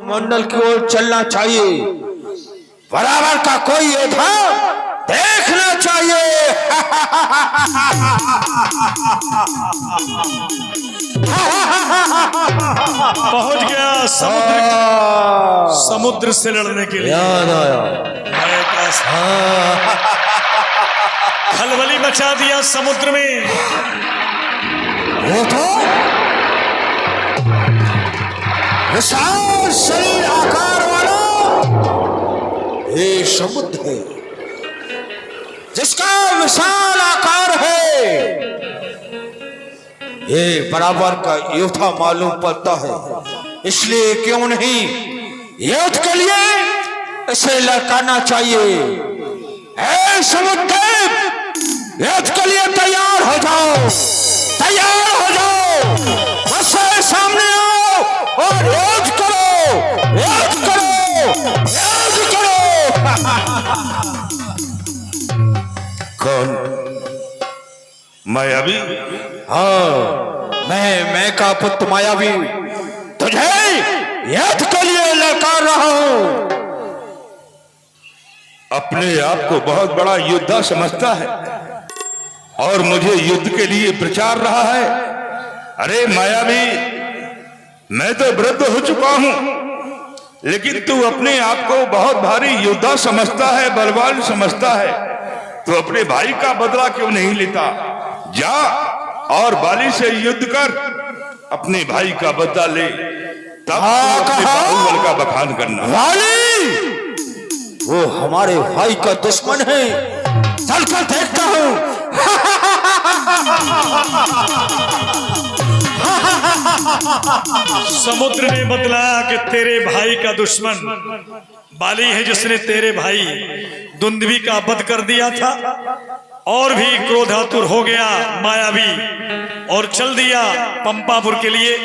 मंडल की ओर चलना चाहिए। बराबर का कोई योद्धा देखना चाहिए। पहुंच गया समुद्र से लड़ने के लिए। याद आया। खलबली मचा दिया समुद्र में। वो तो विशाल शरीर आकार वाला ये समुद्र है, जिसका विशाल आकार है। ये बराबर का योद्धा मालूम पड़ता है, इसलिए क्यों नहीं युद्ध के लिए इसे लड़काना चाहिए। ऐ समुद्र, युद्ध के लिए तैयार हो जाओ, तैयार हो जाओ। मुझसे सामने आओ और युद्ध करो, युद्ध करो, युद्ध करो। कौन? मायावी? हाँ, मैं का पुत्र मायावी तुझे युद्ध के लिए ललकार रहा हूं। अपने आप को बहुत बड़ा योद्धा समझता है और मुझे युद्ध के लिए प्रचार रहा है। अरे मायावी, मैं तो वृद्ध हो चुका हूं, लेकिन तू अपने आप को बहुत भारी योद्धा समझता है, बलवान समझता है। तो अपने भाई का बदला क्यों नहीं लेता? जा और बाली से युद्ध कर, अपने भाई का बदला ले, तब तो अपने बाहुबल का बखान करना। वाली, वो हमारे भाई का दुश्मन है, चलकर देखता हूं। समुद्र ने बतलाया कि तेरे भाई का दुश्मन बाली है, जिसने तेरे भाई दुंदुभी का वध कर दिया था। और भी क्रोधातुर हो गया मायावी और चल दिया पंपापुर के लिए।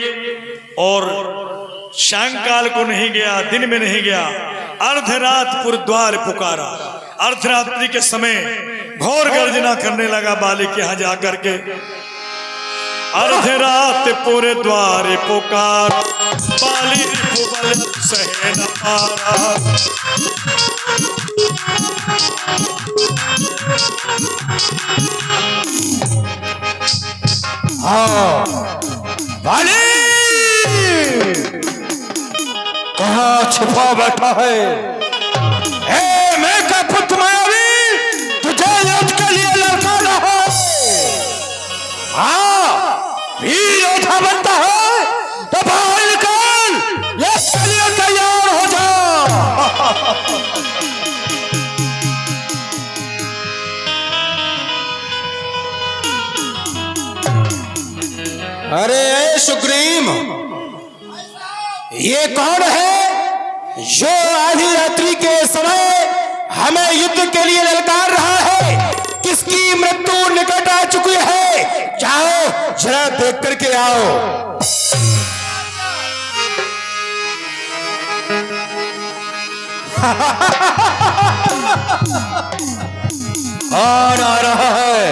और सायंकाल को नहीं गया, दिन में नहीं गया, अर्धरातपुर द्वार पुकारा। अर्धरात्रि के समय घोर गर्जना करने लगा बाली के यहां जाकर के। अर्धरातपुर द्वार पुकार, बाली बल सहे न पारा। हाँ, वाली कहाँ छुपा बैठा है? हे मैं का पुत्र मायावी, तुझे युद्ध के लिए लड़का रहा। हाँ, वीर योद्धा बनता है तो बाहर निकल, युद्ध के लिए तैयार हो जा। अरे सुग्रीव, ये कौन है जो आधी रात्रि के समय हमें युद्ध के लिए ललकार रहा है? किसकी मृत्यु निकट आ चुकी है? जाओ जरा देख करके आओ। कौन आ रहा है?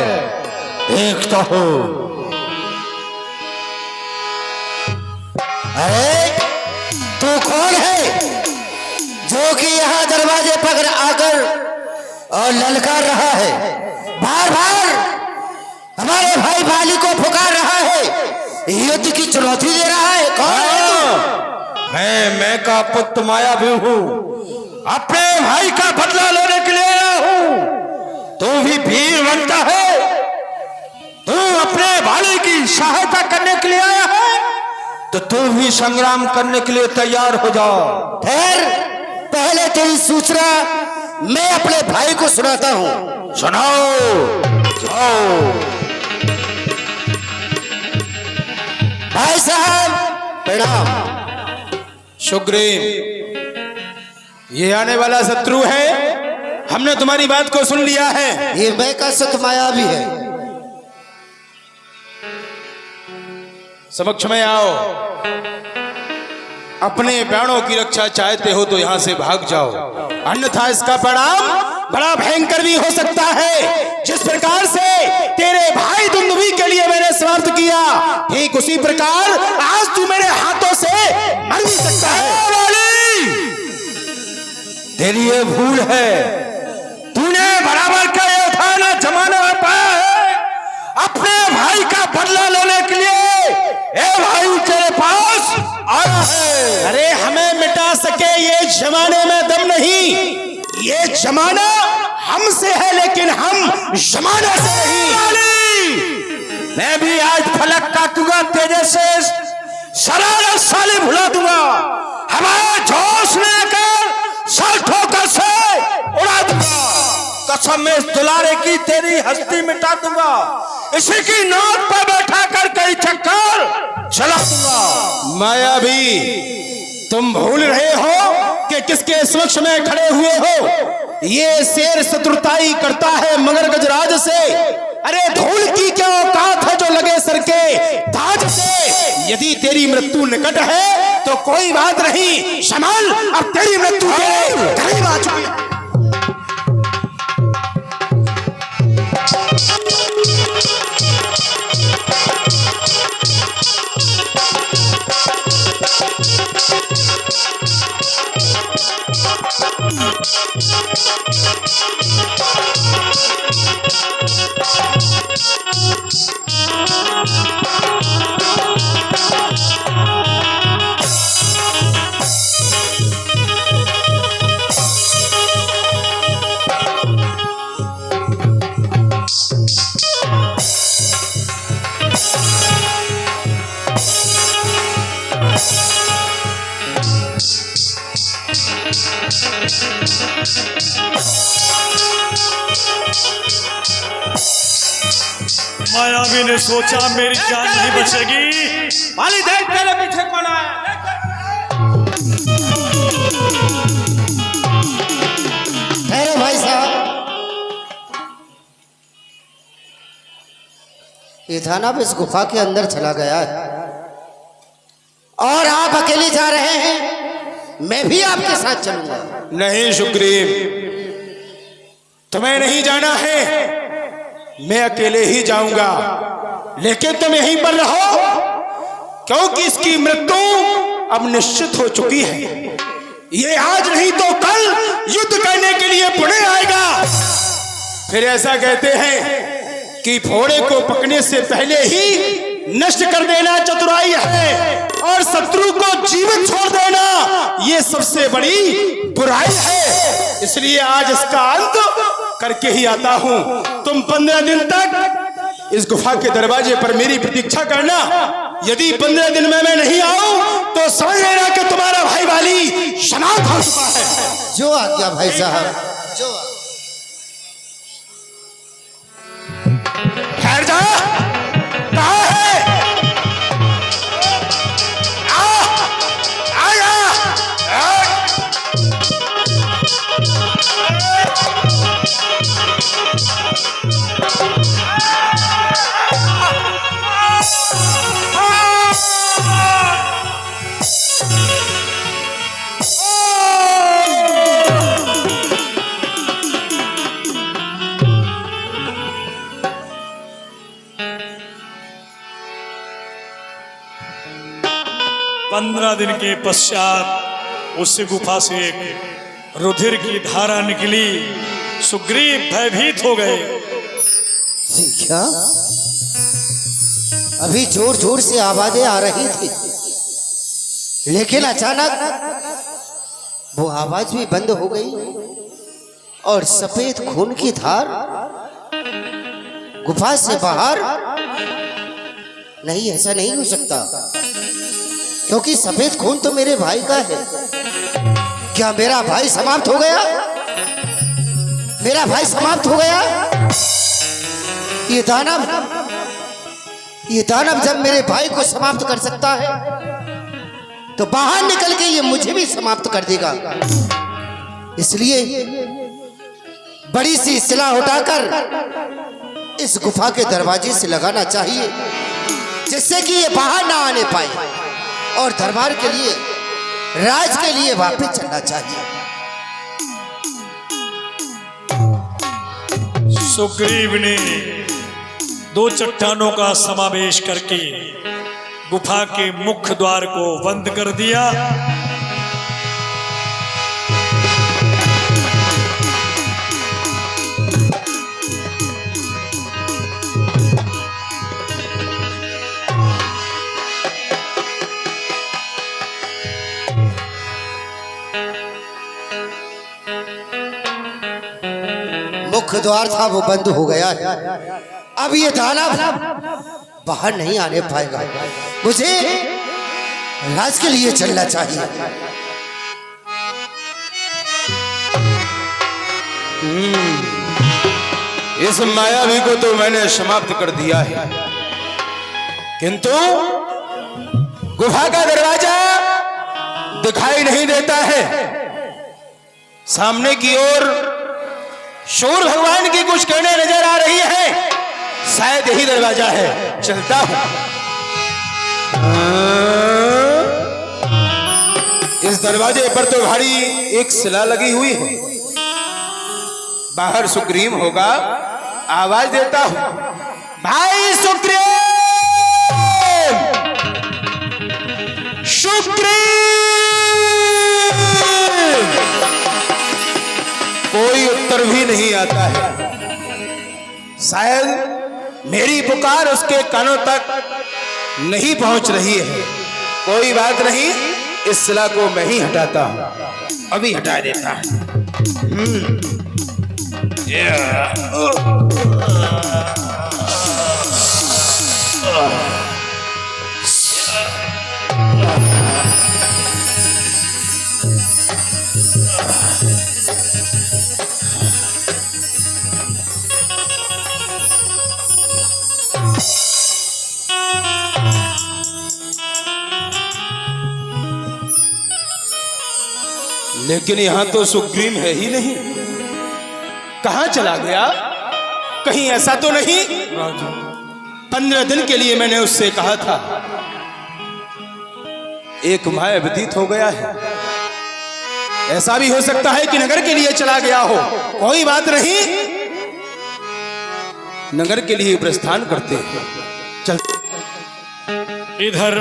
देखता हूं। अरे तू कौन है जो कि यहाँ दरवाजे पर आकर और ललकार रहा है? बार बार हमारे भाई बाली को पुकार रहा है, युद्ध की चुनौती दे रहा है। कौन है तू? मैं का पुत्र मायावी हूँ, अपने भाई का बदला लेने के लिए आया हूँ। तू भी वीर बनता है, तू अपने बाली की सहायता करने के लिए आया है, तो तू भी संग्राम करने के लिए तैयार हो जाओ। फिर पहले तेरी सूचना मैं अपने भाई को सुनाता हूं। सुनाओ। जाओ। भाई साहब प्रणाम। सुग्रीव, ये आने वाला शत्रु है, हमने तुम्हारी बात को सुन लिया है। ये मैं का सत मायावी है। समक्ष में आओ। अपने प्राणों की रक्षा चाहते हो तो यहां से भाग जाओ, अन्यथा इसका परिणाम बड़ा भयंकर भी हो सकता है। जिस प्रकार से तेरे भाई दुंदुभी के लिए मैंने समाप्त किया, ठीक उसी प्रकार आज तू मेरे हाथों से मर भी सकता है। तेरी ये भूल है। तूने बराबर का ये थाना जमाना पाया है अपने भाई का बदला लेने के लिए। ए भाई तेरे पास आया है। अरे हमें मिटा सके ये जमाने में दम नहीं। ये जमाना हमसे है लेकिन हम जमाने से नहीं। मैं भी आज फलक काटूंगा तेजे से, शरारत साले भुला दूंगा, हमारा जोश लेकर सर ठोकर से उड़ा दूंगा। कसम इस दुलारे की तेरी हस्ती मिटा दूंगा, इसी की नोक पर बैठा कर कई चक्कर चला दूंगा। मायावी, तुम भूल रहे हो कि किसके समक्ष में खड़े हुए हो। ये शेर शत्रुताई करता है मगर गजराज से। अरे धूल की क्या औकात है जो लगे सर के ताज से। यदि तेरी मृत्यु निकट है तो कोई बात नहीं, शमाल अब तेरी मृत्यु तेरे करीब आ चुकी है। मायावी ने सोचा मेरी जान नहीं बचेगी। माली देख तेरे पीछे कौन आया। ठहरो भाई साहब, ये थाना इस गुफा के अंदर चला गया है और आप अकेले जा रहे हैं। मैं भी आपके साथ चलूंगा। नहीं सुग्रीव, तुम्हें नहीं जाना है, मैं अकेले ही जाऊंगा। लेकिन तुम यहीं पर रहो क्योंकि इसकी मृत्यु अब निश्चित हो चुकी है। ये आज नहीं तो कल युद्ध करने के लिए पुणे आएगा। फिर ऐसा कहते हैं कि फोड़े को पकने से पहले ही नष्ट कर देना चतुराई है और शत्रु को जीवित छोड़ देना ये सबसे बड़ी बुराई है। इसलिए आज इसका अंत करके ही आता हूं। तुम 15 दिन तक इस गुफा के दरवाजे पर मेरी प्रतीक्षा करना। यदि 15 दिन में मैं नहीं आऊं तो समझ लेना कि तुम्हारा भाई वाली समाप्त हो चुका है। जो आज्ञा भाई साहब, जो ठहर जा, कहाँ है? पंद्रह दिन के पश्चात उस गुफा से एक रुधिर की धारा निकली। सुग्रीव भयभीत हो गए। क्या अभी जोर जोर से आवाजें आ रही थी, लेकिन अचानक वो आवाज भी बंद हो गई और सफेद खून की धार गुफा से बाहर। नहीं, ऐसा नहीं हो सकता क्योंकि सफेद खून तो मेरे भाई का है। क्या मेरा भाई समाप्त हो गया? मेरा भाई समाप्त हो गया? ये दानव जब मेरे भाई को समाप्त कर सकता है तो बाहर निकल के ये मुझे भी समाप्त कर देगा। इसलिए बड़ी सी सिला उठाकर इस गुफा के दरवाजे से लगाना चाहिए जिससे कि ये बाहर ना आने पाए और दरबार के लिए, राज के लिए वापस चलना चाहिए। सुग्रीव ने दो चट्टानों का समावेश करके गुफा के मुख्य द्वार को बंद कर दिया। मुख्य द्वार था वो बंद हो गया है। अब ये दानव बाहर नहीं आने पाएगा। मुझे राज के लिए चलना चाहिए। इस मायावी को तो मैंने समाप्त कर दिया है, किंतु गुफा का दरवाजा दिखाई नहीं देता है। सामने की ओर सूर्य भगवान की कुछ किरणें नजर आ रही है। शायद यही दरवाजा है, चलता हूं। इस दरवाजे पर तो भारी एक शिला लगी हुई है। बाहर सुग्रीव होगा, आवाज देता हूं, भाई सुग्रीव, सुग्रीव। कोई उत्तर भी नहीं आता है। शायद मेरी पुकार उसके कानों तक नहीं पहुंच रही है। कोई बात नहीं, इस शिला को मैं ही हटाता हूं, अभी हटा देता हूं। लेकिन यहां तो सुग्रीव है ही नहीं। कहां चला गया? कहीं ऐसा तो नहीं 15 दिन के लिए मैंने उससे कहा था। एक माह व्यतीत हो गया है। ऐसा भी हो सकता है कि नगर के लिए चला गया हो। कोई बात नहीं, नगर के लिए प्रस्थान करते हैं। चल। इधर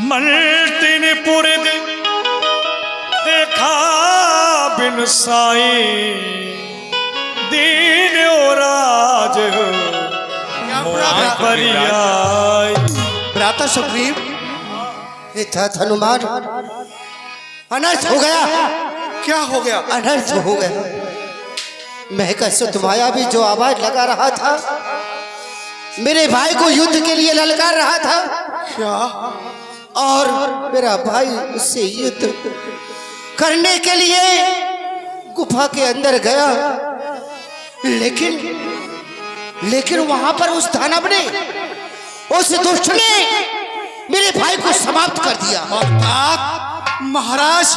मल्टिनपुर देखा बिन साई दीन और राज भ्राता सुग्रीव, हनुमान, अनर्थ हो गया। क्या हो गया? अनर्थ हो गया। मैं कैसे तुम्हारा भी जो आवाज लगा रहा था, मेरे भाई को युद्ध के लिए ललकार रहा था। क्या? और मेरा भाई उससे युद्ध करने के लिए गुफा के अंदर गया, लेकिन वहां पर उस दानव ने, उस दुष्ट ने मेरे भाई को समाप्त कर दिया। महाराज,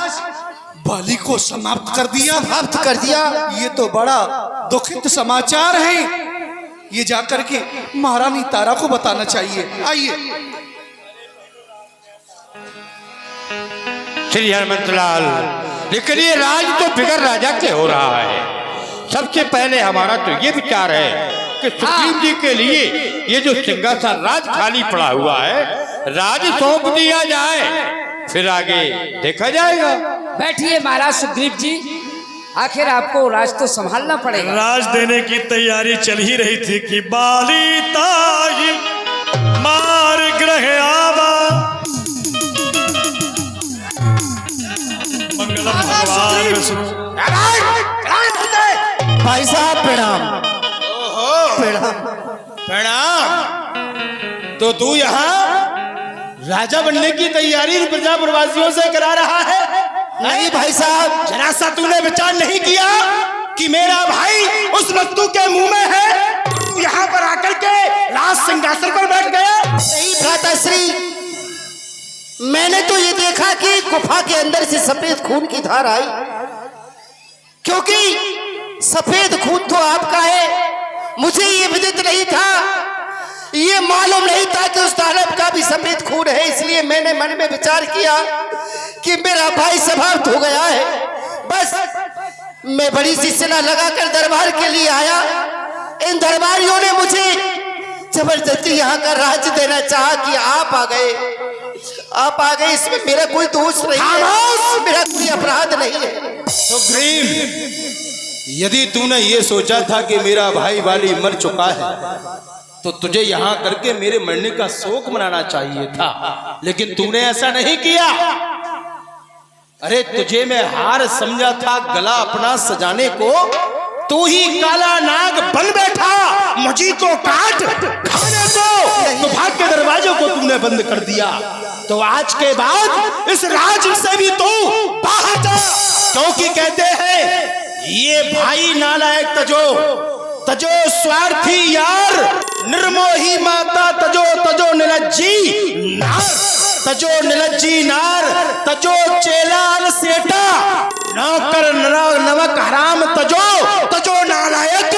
बाली को समाप्त कर दिया? समाप्त कर दिया। ये तो बड़ा दुखित समाचार है। ये जाकर के महारानी तारा को बताना चाहिए। आइए। श्री हनुमंतलाल, लेकिन ये राज तो बिगर राजा के हो रहा है। सबसे पहले हमारा तो ये विचार है कि सुग्रीव जी के लिए ये जो सिंहासन राज खाली पड़ा हुआ है, राज सौंप दिया जाए, फिर आगे देखा जाएगा। बैठिए महाराज सुग्रीव जी, आखिर आपको राज तो संभालना पड़ेगा। राज देने की तैयारी चल ही रही थी कि बाली ताई मार ग्रह आवा। मंगलम भगवान विष्णु। भाई साहब प्रणाम। प्रणाम। प्रणाम। तो तू यहाँ राजा बनने की तैयारी प्रजा प्रवासियों से करा रहा है? नहीं भाई साहब, जरा सा तूने विचार नहीं किया कि मेरा भाई उस मृत्यु के मुंह में है, तू यहाँ पर आकर के राज सिंहासन पर बैठ गया? नहीं भ्राताश्री, मैंने तो ये देखा कि गुफा के अंदर से सफेद खून की धार आई, क्योंकि सफेद खून तो आपका है। मुझे ये विदित नहीं था, ये मालूम नहीं था कि उस दानव का भी सफेद खून है। इसलिए मैंने मन में विचार किया कि मेरा भाई समाप्त हो गया है। बस मैं बड़ी सी शिला लगाकर दरबार के लिए आया। इन दरबारियों ने मुझे जबरदस्ती यहाँ का राज्य देना चाहा कि आप आ गए। इसमें मेरा कोई दोष नहीं है, मेरा कोई अपराध नहीं है। सुग्रीव, यदि तूने ये सोचा था कि मेरा भाई वाली मर चुका है, तो तुझे यहाँ करके मेरे मरने का शोक मनाना चाहिए था, लेकिन तूने ऐसा नहीं किया। अरे तुझे मैं हार समझा था गला अपना सजाने को, तू ही काला नाग बन बैठा, मुझी को काट खाने दो। तो भाग के दरवाजे को तूने बंद कर दिया, तो आज के बाद इस राज से भी तू बाहर जा, क्योंकि कहते हैं ये भाई नालायक तजो स्वार्थी यार, निर्मोही माता तजो निलज्जी नार, तजो चेलाल सेटा, नौकर नमक हराम तजो नालायक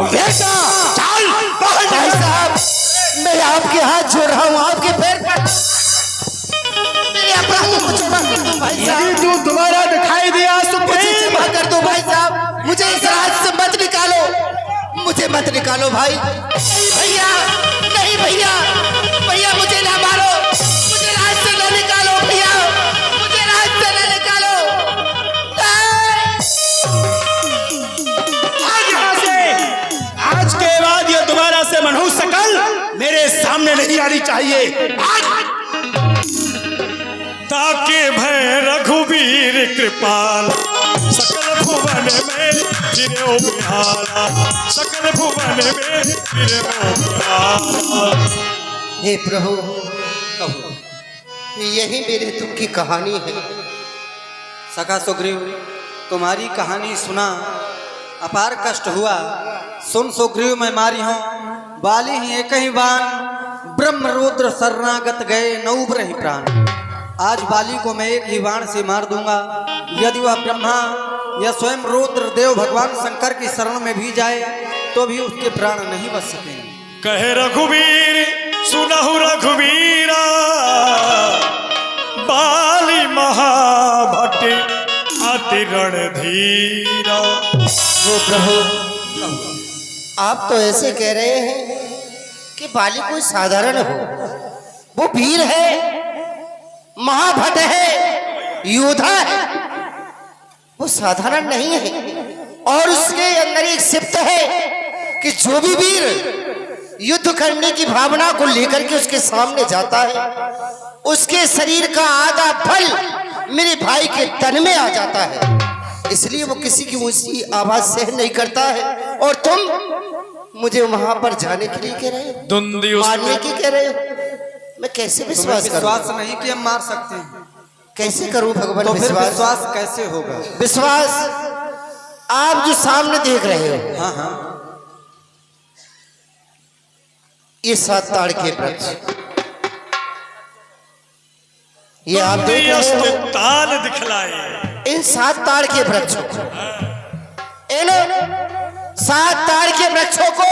बेटा। चल भाई साहब, मैं आपके हाथ जोड़ रहा हूँ, आपके पैर पर मेरे अपराधों को क्षमा कर दो भाई साहब। यदि तू दोबारा दिखाई दिया तो मुझे क्षमा कर दो भाई साहब, मुझे इस राज से मत निकालो, मुझे मत निकालो भाई। भैया नहीं, भैया मुझे ना मारो, मुझे राज से न निकालो भैया, मुझे राज से न निकालो। आज यहाँ से, आज के बाद ये दोबारा से मनहूस शकल मेरे सामने नहीं आनी चाहिए। ताके भय रघुवीर कृपाल, सकल भुवन में फिरो बिहाला, सकल भुवन में फिरो बिहाला। हे प्रभु, यही मेरे दुख की कहानी है। सखा सुग्रीव, तुम्हारी कहानी सुना, अपार कष्ट हुआ। सुन सुग्रीव, मैं मारी हूँ बाली ही एक ही बाण, ब्रह्म रुद्र शरणागत गए नौ रही प्राण। आज बाली को मैं एक ही बाण से मार दूंगा। यदि वह ब्रह्मा या स्वयं रुद्र देव भगवान शंकर की शरण में भी जाए तो भी उसके प्राण नहीं बच सकेंगे। कहे रघुवीर सुनहु रघुवीरा, बाली महाभट अति रणधीरा। वो प्रभु, आप तो ऐसे कह रहे हैं कि बाली कोई साधारण हो, वो वीर है, महाभट है, योद्धा है, वो साधारण नहीं है। और उसके अंदर एक सिप्त है कि जो भी वीर युद्ध करने की भावना को लेकर के उसके सामने जाता है, उसके शरीर का आधा फल मेरे भाई के तन में आ जाता है। इसलिए वो किसी की ऊंची आवाज सहन नहीं करता है। और तुम मुझे वहां पर जाने के लिए कह रहे हो, मारने की कह रहे हो। मैं कैसे विश्वास करूं? विश्वास नहीं कि हम मार सकते हैं, कैसे करूं भगवान? तो फिर विश्वास कैसे होगा? विश्वास आप जो सामने देख रहे हो, हाँ, ये 7 ताड़ के वृक्ष, ये आप देख रहे हो, ताल दिखलाए। इन 7 ताड़ के वृक्षों को, इन 7 ताड़ के वृक्षों को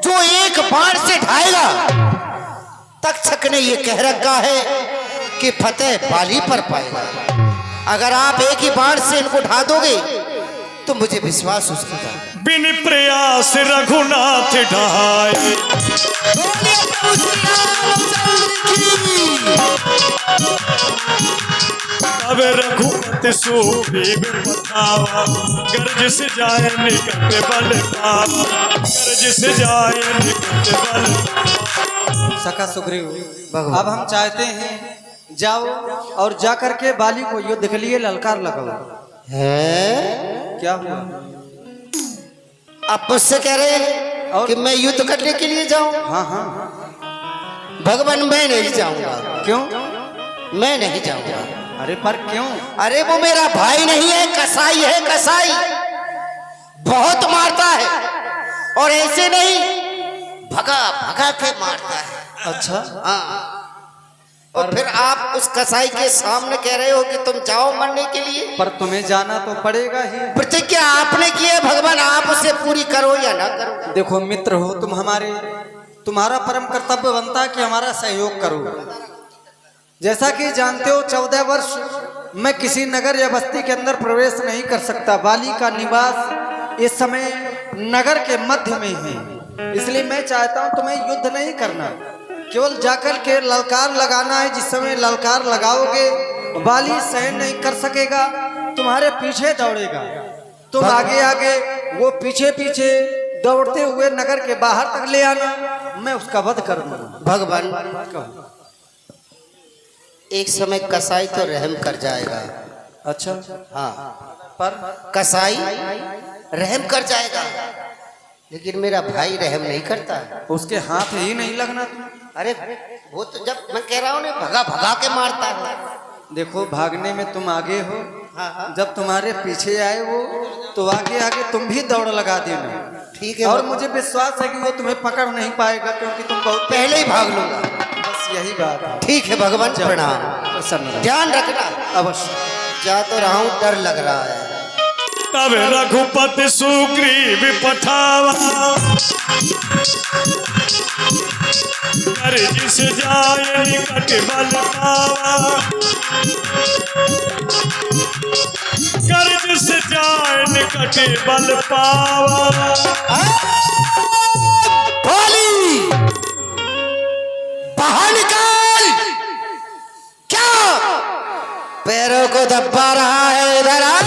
जो एक बाण से ढाएगा, तक्षक ने ये कह रखा है कि फतेह बाली पर पाएगा। अगर आप एक ही बाण से इनको ढा दोगे तो मुझे विश्वास उसकी था। बिन प्रयास रघुनाथ ढाए, अब रघुपति सुग्रीव पठावा, गर्ज से जाए निकट बल पावा, गर्ज से जाए निकट बल। सखा सुग्रीव, अब हम चाहते हैं जाओ और जाकर के बाली को युद्ध के लिए ललकार लगाओ। है क्या हुआ? आप मुझसे कह रहे हैं और? कि मैं युद्ध करने के लिए जाऊं? हाँ, भगवान, मैं नहीं जाऊंगा। क्यों? मैं नहीं जाऊंगा। अरे पर क्यों? अरे वो मेरा भाई नहीं है, कसाई है, कसाई बहुत मारता है, और ऐसे नहीं भगा भगा के मारता है। अच्छा, हाँ, और फिर आप उस कसाई के सामने कह रहे हो कि तुम जाओ मरने के लिए? पर तुम्हें जाना तो पड़ेगा ही। प्रतिज्ञा आपने की है भगवान, आप उसे पूरी करो या ना करो। देखो मित्र हो तुम हमारे, तुम्हारा परम कर्तव्य बनता है कि हमारा सहयोग करो। जैसा कि जानते हो 14 वर्ष मैं किसी नगर या बस्ती के अंदर प्रवेश नहीं कर सकता। बाली का निवास इस समय नगर के मध्य में है, इसलिए मैं चाहता हूं तुम्हें युद्ध नहीं करना, केवल जाकर के ललकार लगाना है। जिस समय ललकार लगाओगे बाली सहन नहीं कर सकेगा, तुम्हारे पीछे दौड़ेगा, तुम आगे आगे, वो पीछे पीछे दौड़ते हुए नगर के बाहर तक ले आना, मैं उसका वध कर दूंगा। भगवान, एक समय कसाई तो रहम कर जाएगा, अच्छा, हाँ, पर कसाई रहम कर जाएगा, लेकिन मेरा भाई रहम नहीं करता। उसके हाथ ही नहीं लगना तुम। अरे वो तो जब मैं कह रहा हूँ ना, भगा भगा के मारता है। देखो, भागने में तुम आगे हो, हाँ, हाँ। जब तुम्हारे पीछे आए वो तो आगे आगे तुम भी दौड़ लगा देना। ठीक है, और मुझे विश्वास है कि वो तुम्हें पकड़ नहीं पाएगा, क्योंकि तुम बहुत पहले ही भाग लूंगा। बस यही बात है। ठीक है भगवान, प्रणाम। प्रसन्न रहो। ध्यान रखना। अवश्य। जा तो रहा हूँ, डर लग रहा है। तब रघुपति सुग्रीव पठावा, कर जिस जाय निकट बल पावा, कर जिस जाय निकट बल पावा। बोली बाहर निकाल। क्या पैरों को दबा रहा है? इधर आ।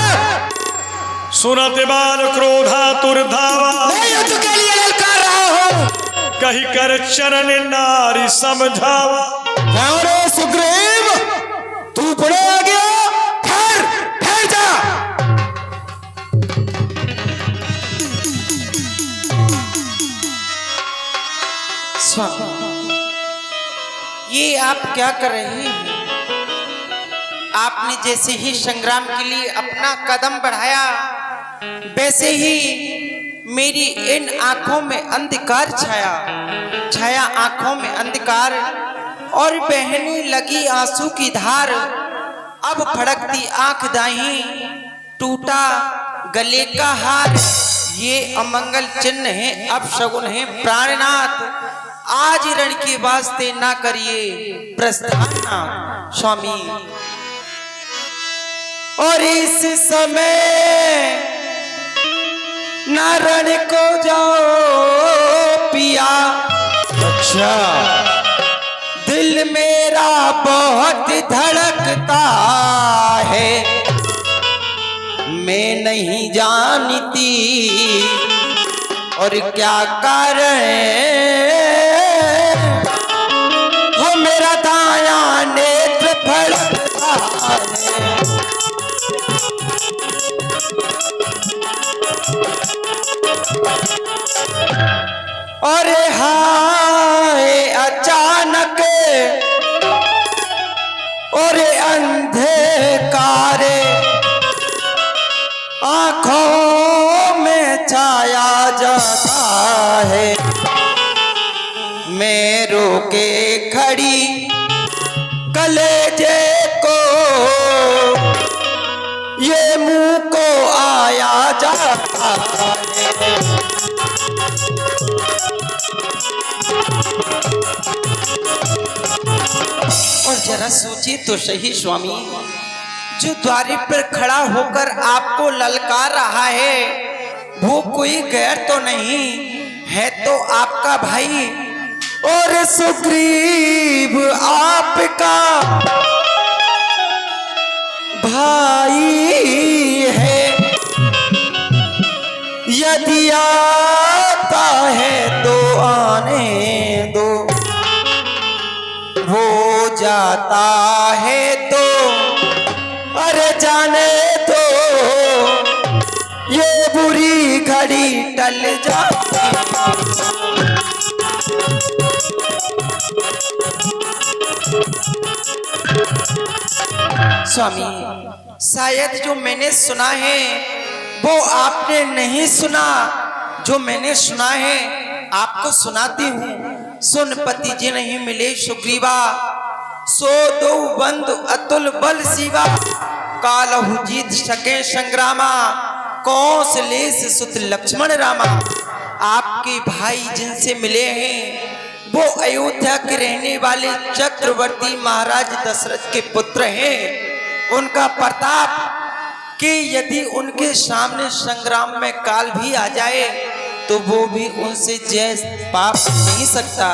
सुनत बाल क्रोधातुर धावा, मैं युद्ध के लिए ललकार रहा हूँ। कही कर चरण नारी समझावा। क्या रे सुग्रीव, तू बड़े आ गया? ठहर ठहर जा। ये आप क्या कर रहे हैं? आपने जैसे ही संग्राम के लिए अपना कदम बढ़ाया, वैसे ही मेरी इन आंखों में अंधकार छाया आंखों में अंधकार, और बहने लगी आंसू की धार। अब फड़कती आंख दाही, टूटा गले का हार। ये अमंगल चिन्ह है, अब शगुन है प्राणनाथ। आज रण के वास्ते ना करिए प्रस्थान स्वामी। और इस समय नारण को जाओ पिया। अच्छा, दिल मेरा बहुत धड़कता है, मैं नहीं जानती और क्या कारण हो, मेरा दाया नेत्र फड़कता है। और हाय अचानक और अंधकार आंखों में छाया जाता है। मैं रोके खड़ी कलेजे को, ये मुंह को आया जाता है। और जरा सोचिए तो सही स्वामी, जो द्वार पर खड़ा होकर आपको ललकार रहा है वो कोई गैर तो नहीं है, तो आपका भाई। और सुग्रीव आपका भाई है, यदि आता है तो आने दो, हो जाता है तो अरे जाने दो, ये बुरी घड़ी टल जाती। स्वामी, शायद जो मैंने सुना है वो आपने नहीं सुना, जो मैंने सुना है आपको सुनाती हूँ। सुन पति जी नहीं मिले सुग्रीवा, सो दो बंधु अतुल बल शिवा। कालहु जीत सके संग्रामा, कौशलेश सुत लक्ष्मण रामा। आपके भाई जिनसे मिले हैं वो अयोध्या के रहने वाले चक्रवर्ती महाराज दशरथ के पुत्र हैं। उनका प्रताप कि यदि उनके सामने संग्राम में काल भी आ जाए तो वो भी उनसे जय पाप नहीं सकता।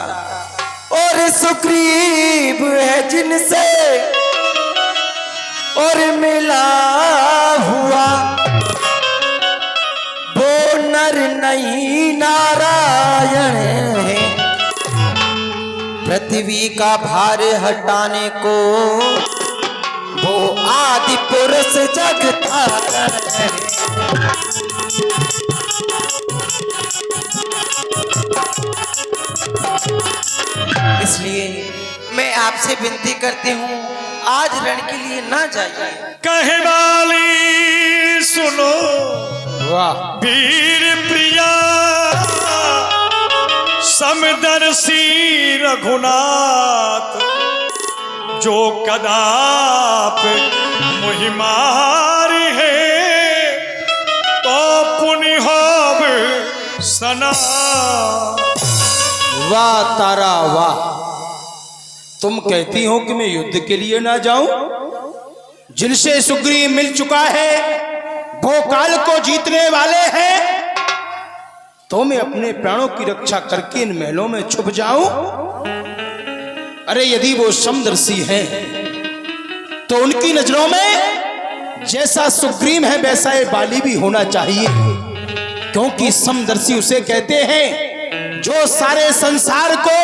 और सुग्रीव है जिनसे और मिला हुआ, वो नर नहीं नारायण है। पृथ्वी का भार हटाने को वो आदि पुरुष से जगता रहे। इसलिए मैं आपसे विनती करती हूँ आज रण के लिए ना जाइए। कहे वाली सुनो वाह वीर प्रिया समदर्शी रघुनाथ जो कदाप मुहिमार है तो पुण्य होब सना। वाह तारा वाह, तुम कहती हो कि मैं युद्ध के लिए ना जाऊं? जिनसे सुग्रीव मिल चुका है वो काल को जीतने वाले हैं, तो मैं अपने प्राणों की रक्षा करके इन महलों में छुप जाऊं? अरे यदि वो समदर्शी हैं तो उनकी नजरों में जैसा सुग्रीव है वैसा ये बाली भी होना चाहिए, क्योंकि समदर्शी उसे कहते हैं जो सारे संसार को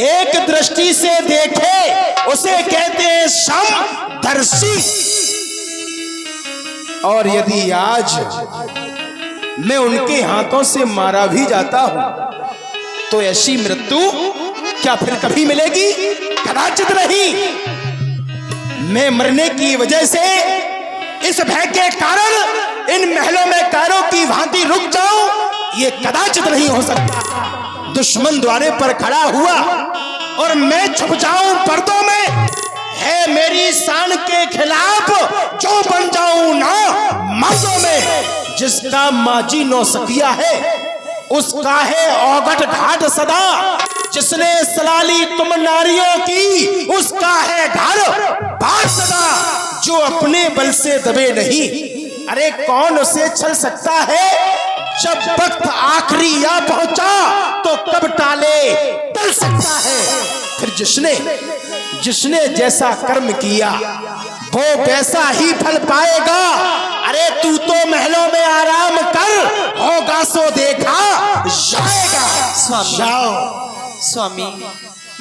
एक दृष्टि से देखे उसे कहते हैं समदर्शी। और यदि आज मैं उनके हाथों से मारा भी जाता हूं तो ऐसी मृत्यु क्या फिर कभी मिलेगी? कदाचित नहीं। मैं मरने की वजह से इस भय के कारण इन महलों में कारों की भांति रुक जाऊं, ये कदाचित नहीं हो सकता। दुश्मन द्वारे पर खड़ा हुआ और मैं छुप जाऊं पर्दों में, है मेरी शान के खिलाफ जो बन जाऊं ना मर्दों में। जिसका माजी नौसखिया है उसका है औगट घाट सदा, जिसने सलाली तुम नारियों की उसका है घर बार सदा। जो अपने बल से दबे नहीं, अरे कौन उसे छल सकता है? जब वक्त आखिरी या पहुंचा तो कब टाले टल सकता है। फिर जिसने जैसा कर्म किया वो वैसा ही फल पाएगा। अरे तू तो महलों में आराम कर, होगा सो देखा जाएगा। स्वामी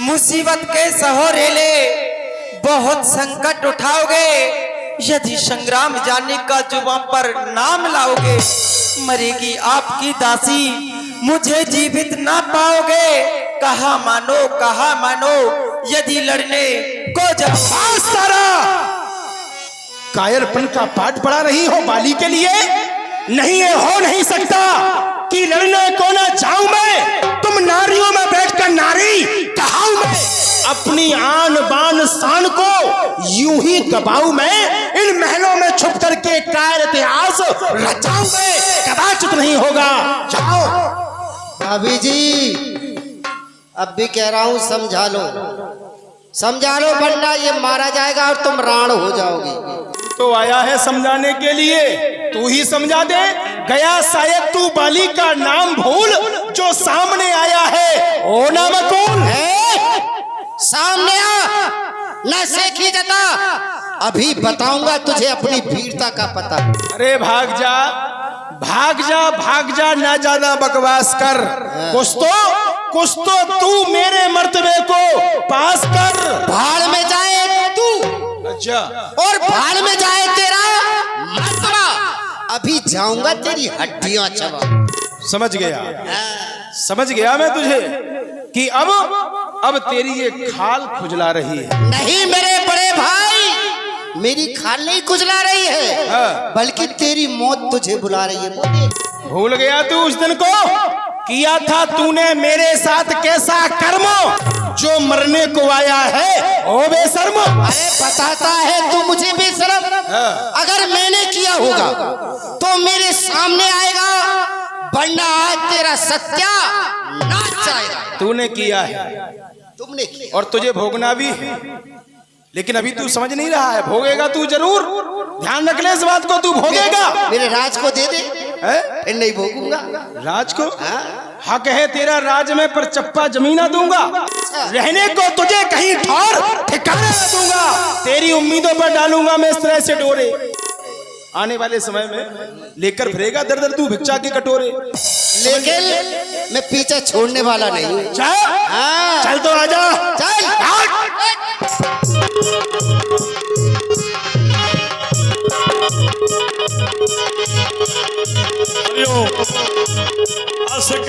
मुसीबत के सहोरेले बहुत संकट उठाओगे, यदि संग्राम जाने का जुबान पर नाम लाओगे, मरेगी आपकी दासी, मुझे जीवित ना पाओगे। कहा मानो यदि लड़ने को जब कायरपन का पाठ पढ़ा रही हो बाली के लिए? नहीं है, हो नहीं सकता कि लड़ने को ना जाऊं मैं। तुम नारियों में बैठकर नारी कहाऊं मैं। अपनी आन बान शान को यूं ही दबाऊं मैं, इन महलों में छुप करके कायर इतिहास रचाऊं मैं, कदाचित नहीं होगा। जाओ भाभी जी, अब भी कह रहा हूं समझा लो वरना ये मारा जाएगा और तुम राण हो जाओगी। तो आया है समझाने के लिए, तू ही समझा दे। गया शायद तू बाली का नाम भूल, जो सामने आया है ओ नाम कौन है? सामने आ, न सेखी जता, अभी बताऊंगा तुझे अपनी वीरता का पता। अरे भाग जा, ना ज्यादा बकवास कर। कुछ तो तू मेरे मर्तबे को पास कर। भाड़ में जाए तू, अच्छा, और भाड़ में जाए तेरा मर्तबा। अभी जाऊंगा तेरी हड्डियां चबा। समझ गया मैं तुझे कि अब तेरी ये खाल खुजला रही है। नहीं मेरे बड़े भाई, मेरी खाल नहीं खुजला रही है, बल्कि तेरी मौत तुझे बुला रही है। भूल गया तू उस दिन को? किया था तूने मेरे साथ कैसा कर्म जो मरने को आया है ओ बेशर्म। अरे बताता है तू मुझे बेशर्म? अगर मैंने किया होगा तो मेरे सामने आएगा, वरना आज तेरा सत्या नाच जाएगा। तूने किया है, तुमने किया, और तुझे भोगना भी है, लेकिन अभी तू समझ नहीं रहा है। भोगेगा तू जरूर, ध्यान रख ले इस बात को, तू भोगेगा। मेरे राज को दे दे, फिर नहीं भोगूंगा। राज को? हक है तेरा राज में, पर चप्पा जमीना दूंगा। रहने को तुझे कहीं ठौर ठिकाने न दूंगा। तेरी उम्मीदों पर डालूंगा मैं इस तरह से डोरे। आने वाले समय में लेकर फिरेगा दर दर तू भिक्षा के कटोरे। लेकिन मैं पीछे छोड़ने वाला नहीं। चल तो आजा, चल। हरिओम।